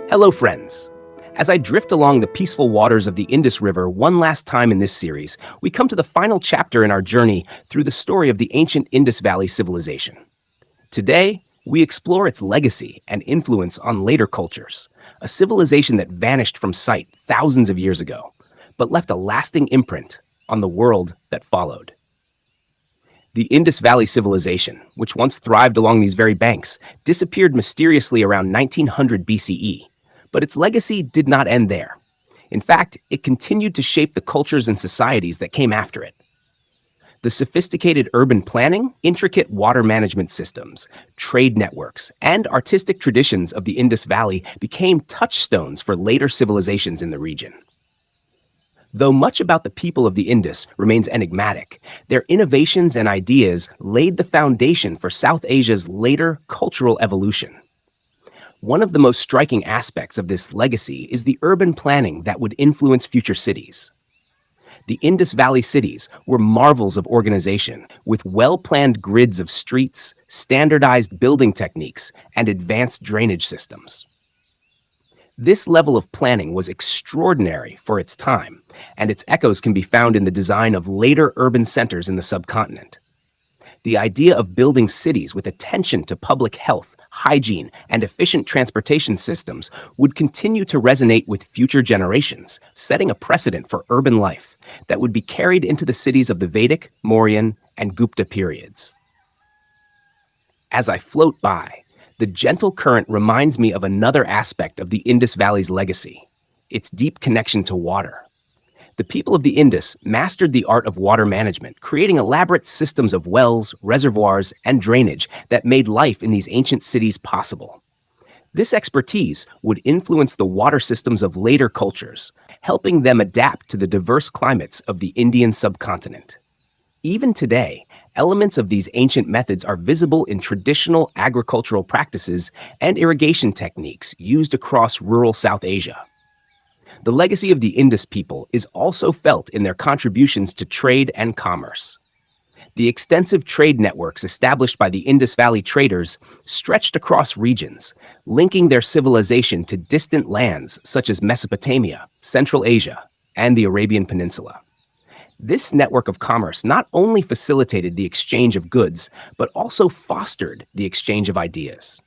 Hello, friends. As I drift along the peaceful waters of the Indus River one last time in this series, we come to the final chapter in our journey through the story of the ancient Indus Valley civilization. Today, we explore its legacy and influence on later cultures, a civilization that vanished from sight thousands of years ago, but left a lasting imprint on the world that followed. The Indus Valley civilization, which once thrived along these very banks, disappeared mysteriously around 1900 BCE, but its legacy did not end there. In fact, it continued to shape the cultures and societies that came after it. The sophisticated urban planning, intricate water management systems, trade networks, and artistic traditions of the Indus Valley became touchstones for later civilizations in the region. Though much about the people of the Indus remains enigmatic, their innovations and ideas laid the foundation for South Asia's later cultural evolution. One of the most striking aspects of this legacy is the urban planning that would influence future cities. The Indus Valley cities were marvels of organization, with well-planned grids of streets, standardized building techniques, and advanced drainage systems. This level of planning was extraordinary for its time, and its echoes can be found in the design of later urban centers in the subcontinent. The idea of building cities with attention to public health, hygiene, and efficient transportation systems would continue to resonate with future generations, setting a precedent for urban life that would be carried into the cities of the Vedic, Mauryan, and Gupta periods. As I float by, the gentle current reminds me of another aspect of the Indus Valley's legacy, its deep connection to water. The people of the Indus mastered the art of water management, creating elaborate systems of wells, reservoirs, and drainage that made life in these ancient cities possible. This expertise would influence the water systems of later cultures, helping them adapt to the diverse climates of the Indian subcontinent. Even today, elements of these ancient methods are visible in traditional agricultural practices and irrigation techniques used across rural South Asia. The legacy of the Indus people is also felt in their contributions to trade and commerce. The extensive trade networks established by the Indus Valley traders stretched across regions, linking their civilization to distant lands such as Mesopotamia, Central Asia, and the Arabian Peninsula. This network of commerce not only facilitated the exchange of goods, but also fostered the exchange of ideas.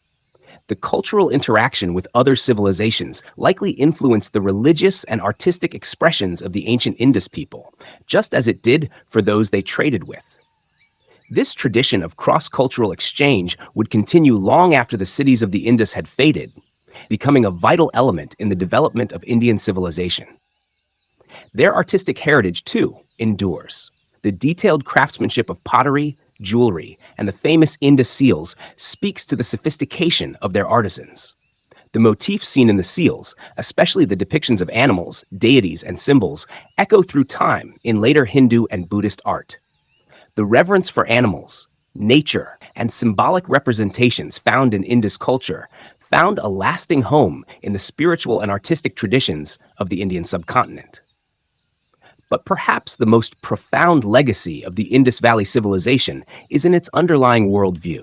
The cultural interaction with other civilizations likely influenced the religious and artistic expressions of the ancient Indus people, just as it did for those they traded with. This tradition of cross-cultural exchange would continue long after the cities of the Indus had faded, becoming a vital element in the development of Indian civilization. Their artistic heritage, too, endures. The detailed craftsmanship of pottery, jewelry, and the famous Indus seals speaks to the sophistication of their artisans. The motifs seen in the seals, especially the depictions of animals, deities, and symbols, echo through time in later Hindu and Buddhist art. The reverence for animals, nature, and symbolic representations found in Indus culture found a lasting home in the spiritual and artistic traditions of the Indian subcontinent. But perhaps the most profound legacy of the Indus Valley civilization is in its underlying worldview.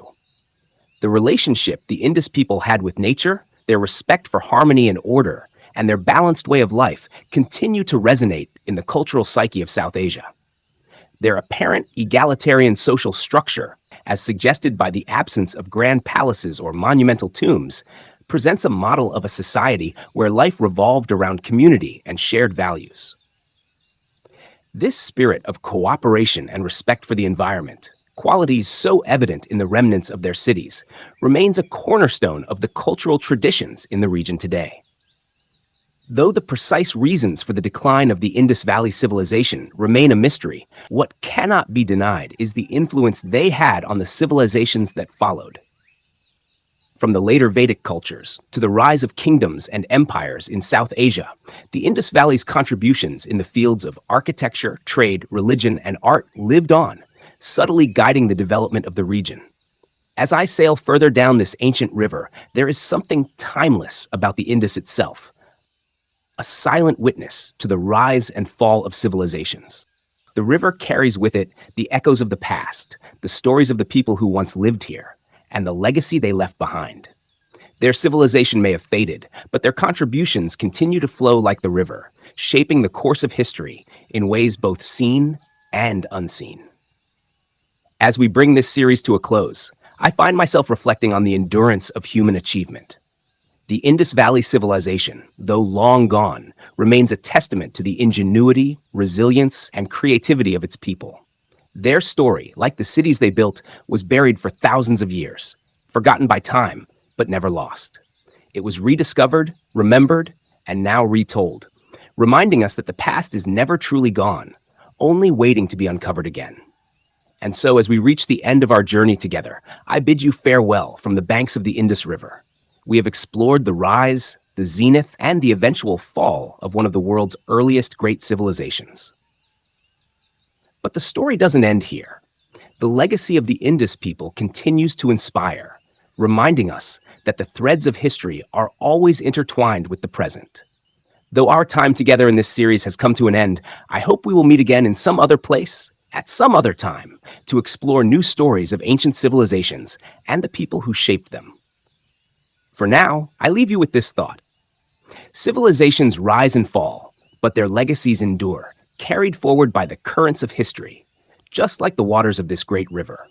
The relationship the Indus people had with nature, their respect for harmony and order, and their balanced way of life continue to resonate in the cultural psyche of South Asia. Their apparent egalitarian social structure, as suggested by the absence of grand palaces or monumental tombs, presents a model of a society where life revolved around community and shared values. This spirit of cooperation and respect for the environment, qualities so evident in the remnants of their cities, remains a cornerstone of the cultural traditions in the region today. Though the precise reasons for the decline of the Indus Valley civilization remain a mystery, what cannot be denied is the influence they had on the civilizations that followed. From the later Vedic cultures to the rise of kingdoms and empires in South Asia, the Indus Valley's contributions in the fields of architecture, trade, religion, and art lived on, subtly guiding the development of the region. As I sail further down this ancient river, there is something timeless about the Indus itself, a silent witness to the rise and fall of civilizations. The river carries with it the echoes of the past, the stories of the people who once lived here, and the legacy they left behind. Their civilization may have faded, but their contributions continue to flow like the river, shaping the course of history in ways both seen and unseen. As we bring this series to a close, I find myself reflecting on the endurance of human achievement. The Indus Valley civilization, though long gone, remains a testament to the ingenuity, resilience, and creativity of its people. Their story, like the cities they built, was buried for thousands of years, forgotten by time, but never lost. It was rediscovered, remembered, and now retold, reminding us that the past is never truly gone, only waiting to be uncovered again. And so, as we reach the end of our journey together, I bid you farewell from the banks of the Indus River. We have explored the rise, the zenith, and the eventual fall of one of the world's earliest great civilizations. But the story doesn't end here. The legacy of the Indus people continues to inspire, reminding us that the threads of history are always intertwined with the present. Though our time together in this series has come to an end, I hope we will meet again in some other place, at some other time, to explore new stories of ancient civilizations and the people who shaped them. For now, I leave you with this thought. Civilizations rise and fall, but their legacies endure, carried forward by the currents of history, just like the waters of this great river.